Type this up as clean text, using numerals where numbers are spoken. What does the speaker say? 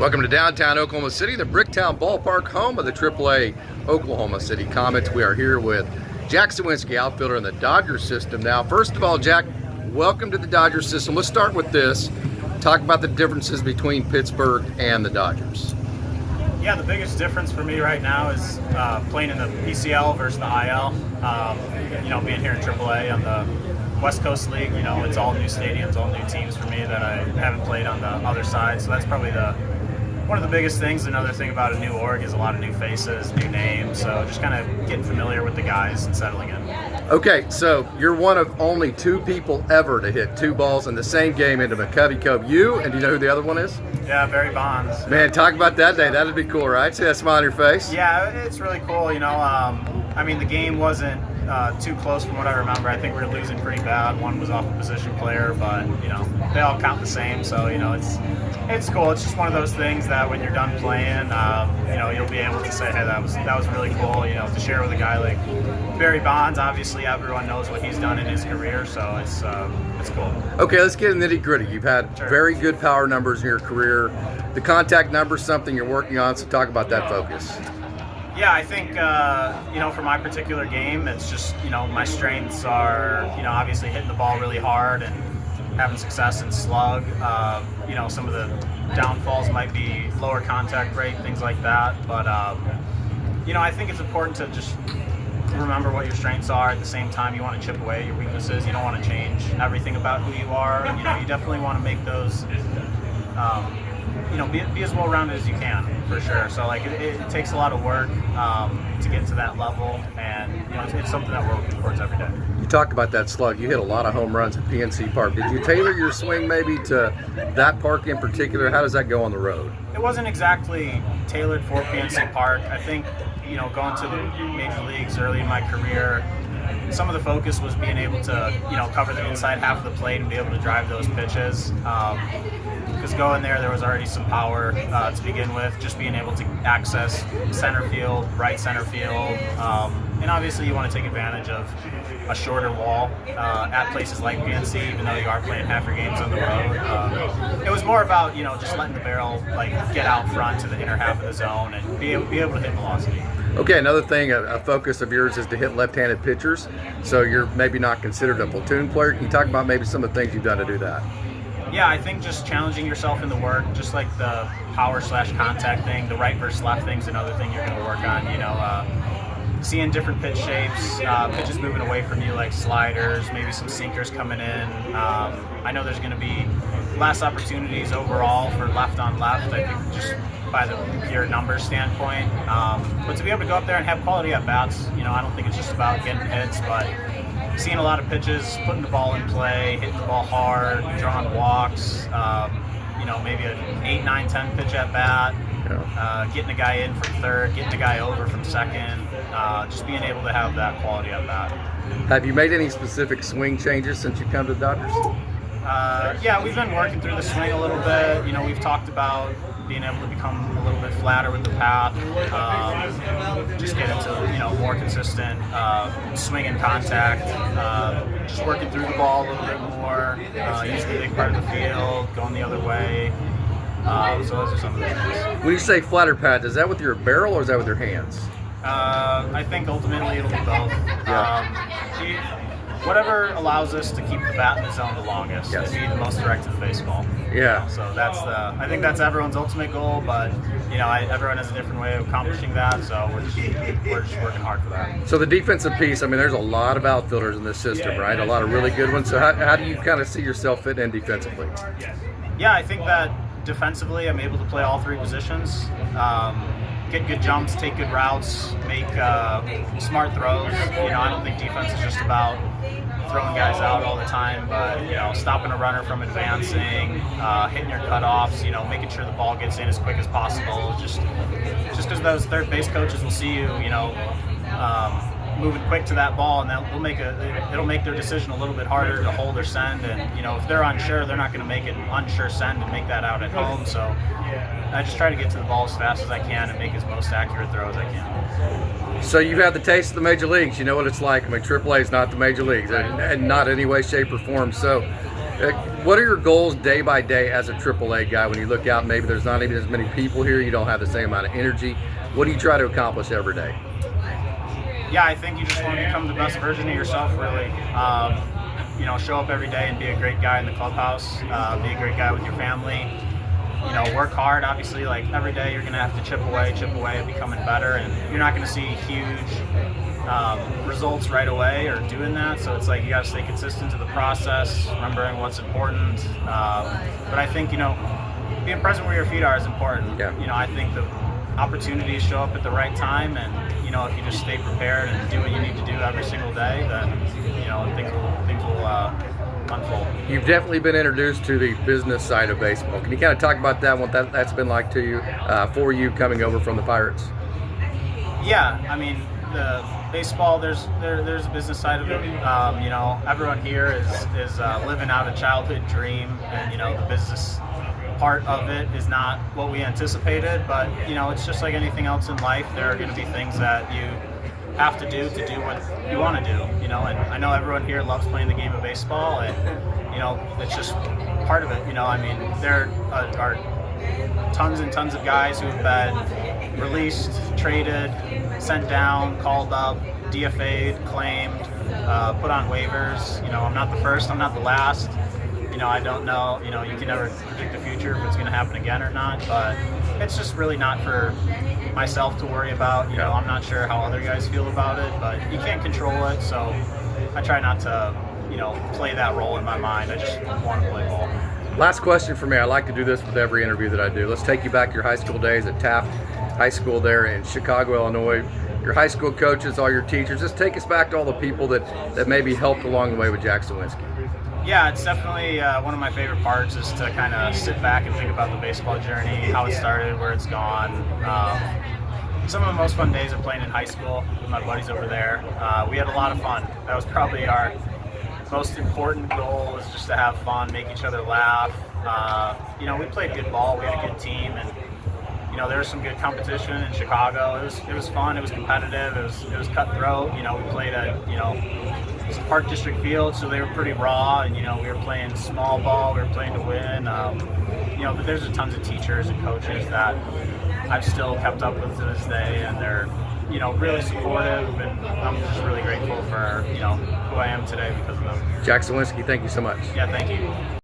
Welcome to downtown Oklahoma City, the Bricktown Ballpark, home of the AAA Oklahoma City Comets. We are here with Jack Suwinski, outfielder in the Dodgers system. Now, first of all, Jack, welcome to the Dodgers system. Let's start with this. Talk about the differences between Pittsburgh and the Dodgers. Yeah, the biggest difference for me right now is playing in the PCL versus the IL. Being here in AAA on the West Coast League, it's all new stadiums, all new teams for me that I haven't played on the other side. So that's probably one of the biggest things. Another thing about a new org is a lot of new faces, new names. So just kind of getting familiar with the guys and settling in. Okay, so you're one of only two people ever to hit two balls in the same game into McCovey Cove. You, and do you know who the other one is? Yeah, Barry Bonds. Man, talk about that day. That'd be cool, right? See that smile on your face? Yeah, it's really cool. The game wasn't too close from what I remember. I think we were losing pretty bad. One was off a position player, but they all count the same. So it's cool. It's just one of those things that when you're done playing, you'll be able to say, hey, that was really cool. To share with a guy like Barry Bonds. Obviously, everyone knows what he's done in his career, so it's cool. Okay, let's get nitty gritty. You've had very good power numbers in your career. The contact number is something you're working on, so talk about that focus. Yeah, I think, for my particular game, it's just, my strengths are, obviously hitting the ball really hard and having success in slug. Some of the downfalls might be lower contact rate, things like that. But, I think it's important to just remember what your strengths are. At the same time, you want to chip away at your weaknesses. You don't want to change everything about who you are. You definitely want to make those, be as well-rounded as you can, for sure. So, it takes a lot of work to get to that level, and, it's something that we're working towards every day. You talked about that slug. You hit a lot of home runs at PNC Park. Did you tailor your swing maybe to that park in particular? How does that go on the road? It wasn't exactly tailored for PNC Park. I think, going to the major leagues early in my career, some of the focus was being able to, cover the inside half of the plate and be able to drive those pitches. Because going there was already some power to begin with, just being able to access center field, right center field. And obviously you want to take advantage of a shorter wall at places like PNC, even though you are playing half your games on the road. It was more about, just letting the barrel get out front to the inner half of the zone and be able to hit velocity. Okay, another thing, a focus of yours is to hit left-handed pitchers, so you're maybe not considered a platoon player. Can you talk about maybe some of the things you've done to do that? Yeah, I think just challenging yourself in the work, just like the power/contact thing, the right versus left thing's another thing you're going to work on. Seeing different pitch shapes, pitches moving away from you like sliders, maybe some sinkers coming in. I know there's going to be less opportunities overall for left on left, I think, just by the pure numbers standpoint. But to be able to go up there and have quality at bats, I don't think it's just about getting hits, but seeing a lot of pitches, putting the ball in play, hitting the ball hard, drawing walks, maybe an 8, 9, 10 pitch at bat, getting a guy in from third, getting a guy over from second, just being able to have that quality at bat. Have you made any specific swing changes since you come to the Dodgers? Yeah, we've been working through the swing a little bit. We've talked about being able to become a little bit flatter with the path, just get into more consistent swing and contact, just working through the ball a little bit more, using the big part of the field, going the other way. So those are some of the things. When you say flatter pad, is that with your barrel or is that with your hands? I think ultimately it'll be both. Whatever allows us to keep the bat in the zone the longest, to be the most direct to the baseball. Yeah. So I think that's everyone's ultimate goal, but everyone has a different way of accomplishing that. So we're just working hard for that. So the defensive piece, there's a lot of outfielders in this system, right? A lot of really good ones. So how do you kind of see yourself fitting in defensively? Yeah, I think that defensively, I'm able to play all three positions. Get good jumps, take good routes, make smart throws. I don't think defense is just about throwing guys out all the time, but stopping a runner from advancing, hitting your cutoffs, making sure the ball gets in as quick as possible. Just because those third base coaches will see you, moving quick to that ball, and it'll make their decision a little bit harder to hold or send. And if they're unsure, they're not going to make an unsure send and make that out at home. So I just try to get to the ball as fast as I can and make as most accurate throw as I can. So you've had the taste of the major leagues. You know what it's like. AAA is not the major leagues, and not in any way, shape, or form. So What are your goals day by day as a AAA guy when you look out? Maybe there's not even as many people here. You don't have the same amount of energy. What do you try to accomplish every day? Yeah, I think you just want to become the best version of yourself, really. You know, show up every day and be a great guy in the clubhouse, be a great guy with your family. You know, work hard, obviously. Like, every day you're going to have to chip away at becoming better, and you're not going to see huge results right away or doing that. So it's like you got to stay consistent to the process, remembering what's important. But I think, you know, being present where your feet are is important. Yeah. You know, I think the opportunities show up at the right time, and you know, if you just stay prepared and do what you need to do every single day, then you know, things will unfold. You've definitely been introduced to the business side of baseball. Can you kind of talk about that, what that's been like to you, for you coming over from the Pirates? Yeah, I mean, the baseball, there's a business side of it. You know, everyone here is living out a childhood dream, and you know, the business part of it is not what we anticipated, but you know, it's just like anything else in life. There are going to be things that you have to do what you want to do, you know, and I know everyone here loves playing the game of baseball, and you know, it's just part of it. You know, I mean, there are tons and tons of guys who have been released, traded, sent down, called up, DFA'd, claimed, put on waivers. You know, I'm not the first, I'm not the last. You know, I don't know, you know, you can never predict the future if it's going to happen again or not, but it's just really not for myself to worry about. You know, I'm not sure how other guys feel about it, but you can't control it, so I try not to, you know, play that role in my mind. I just want to play ball. Last question for me. I like to do this with every interview that I do. Let's take you back to your high school days at Taft High School there in Chicago, Illinois. Your high school coaches, all your teachers. Just take us back to all the people that maybe helped along the way with Jack Suwinski. Yeah, it's definitely one of my favorite parts is to kind of sit back and think about the baseball journey, how it started, where it's gone. Some of the most fun days are playing in high school with my buddies over there. We had a lot of fun. That was probably our most important goal, was just to have fun, make each other laugh. You know, we played good ball. We had a good team, and you know, there was some good competition in Chicago. It was fun. It was competitive. It was cutthroat. You know, we played at, you know, Park District Field, so they were pretty raw, and you know, we were playing small ball, we were playing to win. You know, but there's tons of teachers and coaches that I've still kept up with to this day, and they're, you know, really supportive, and I'm just really grateful for, you know, who I am today because of them. Jack Suwinski, thank you so much. Yeah, thank you.